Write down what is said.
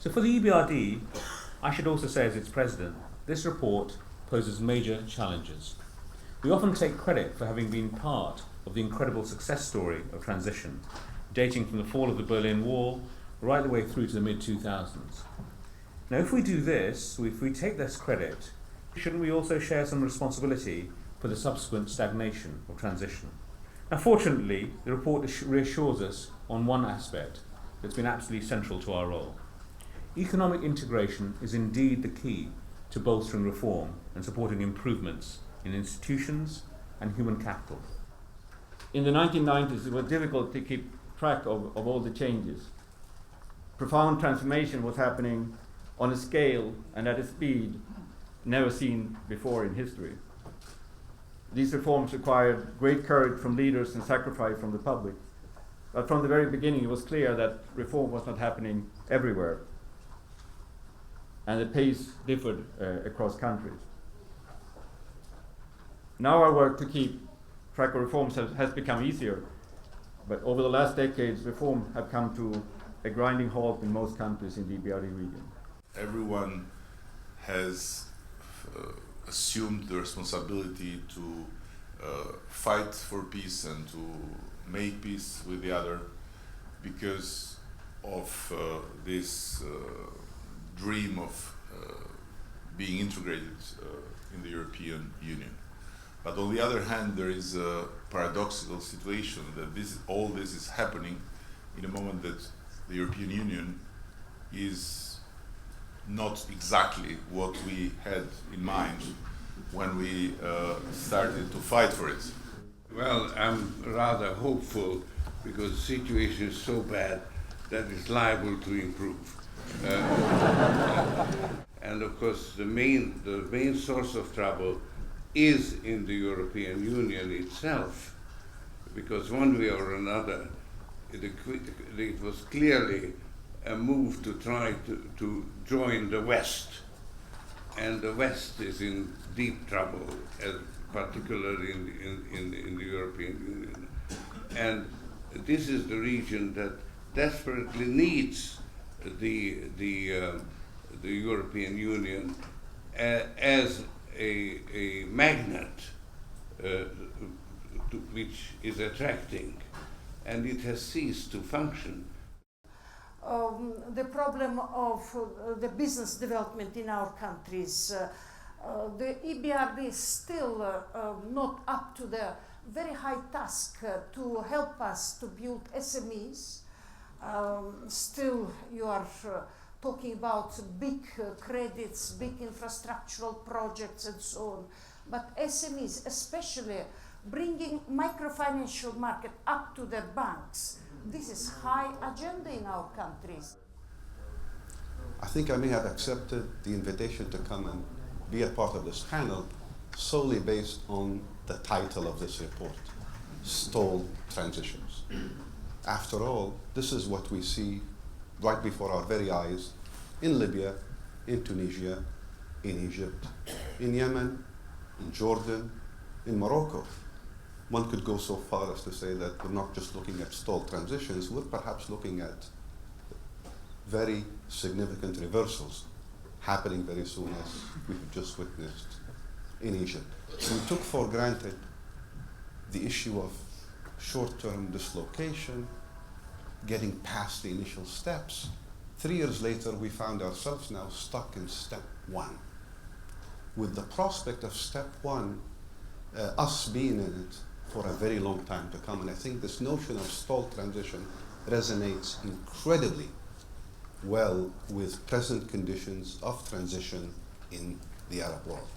So for the EBRD, I should also say as its president, this report poses major challenges. We often take credit for having been part of the incredible success story of transition, dating from the fall of the Berlin Wall right the way through to the mid-2000s. Now, if we do this, if we take this credit, shouldn't we also share some responsibility for the subsequent stagnation of transition? Now, fortunately, the report reassures us on one aspect that's been absolutely central to our role. Economic integration is indeed the key to bolstering reform and supporting improvements in institutions and human capital. In the 1990s, it was difficult to keep track of all the changes. Profound transformation was happening on a scale and at a speed never seen before in history. These reforms required great courage from leaders and sacrifice from the public. But from the very beginning, it was clear that reform was not happening everywhere, and the pace differed across countries. Now our work to keep track of reforms has become easier, but over the last decades, reform have come to a grinding halt in most countries in the EBRD region. Everyone has assumed the responsibility to fight for peace and to make peace with the other because of this dream of being integrated in the European Union. But on the other hand, there is a paradoxical situation that all this is happening in a moment that the European Union is not exactly what we had in mind when we started to fight for it. Well, I'm rather hopeful because the situation is so bad that it's liable to improve. And of course, the main source of trouble is in the European Union itself, because one way or another, it was clearly a move to try to join the West, and the West is in deep trouble, particularly in the European Union. And this is the region that desperately needs the European Union as a magnet which is attracting, and it has ceased to function. The problem of the business development in our countries. The EBRD is still not up to the very high task to help us to build SMEs. Still, you are talking about big credits, big infrastructural projects and so on. But SMEs, especially bringing microfinancial market up to the banks, this is high agenda in our countries. I think I may have accepted the invitation to come and be a part of this panel solely based on the title of this report, Stalled Transitions. After all, this is what we see right before our very eyes in Libya, in Tunisia, in Egypt, in Yemen, in Jordan, in Morocco. One could go so far as to say that we're not just looking at stalled transitions, we're perhaps looking at very significant reversals happening very soon, as we have just witnessed in Egypt. We took for granted the issue of short-term dislocation, getting past the initial steps. 3 years later, we found ourselves now stuck in step one. With the prospect of step one, us being in it for a very long time to come. And I think this notion of stalled transition resonates incredibly well with present conditions of transition in the Arab world.